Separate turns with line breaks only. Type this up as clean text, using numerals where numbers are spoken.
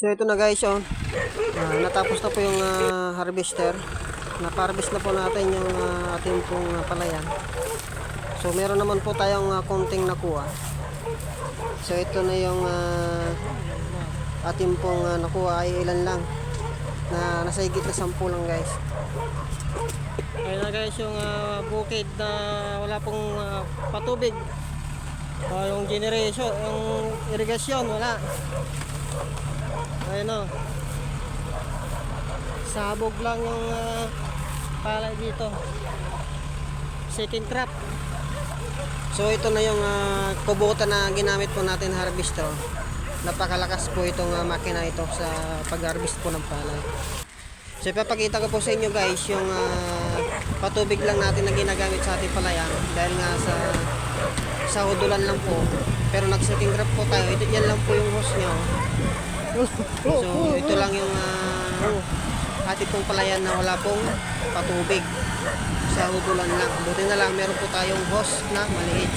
So ito na guys, oh. Natapos na po yung harvester. Napa-harvest na po natin yung ating pong palayan. So meron naman po tayong konting nakuha. So ito na yung ating pong nakuha ay ilan lang. Na nasa higit na 10 lang guys. Ayun na guys yung bukid na wala pong patubig. Yung generation, yung irigasyon wala. Ayun o. Sabog lang yung palay dito. Second crop. So ito na yung kubota na ginamit po natin harvester. Napakalakas po itong makina ito sa pag-harvest po ng palay. So ipapakita ko po sa inyo guys yung patubig lang natin na ginagamit sa ating palayan. Dahil nga sa hudulan lang po. Pero nag-second crop po tayo. Ito yan lang po yung hose nyo. So ito lang yung ating pong palayan na wala pong patubig sa hudulan lang. Buti na lang meron po tayong hose na maliit.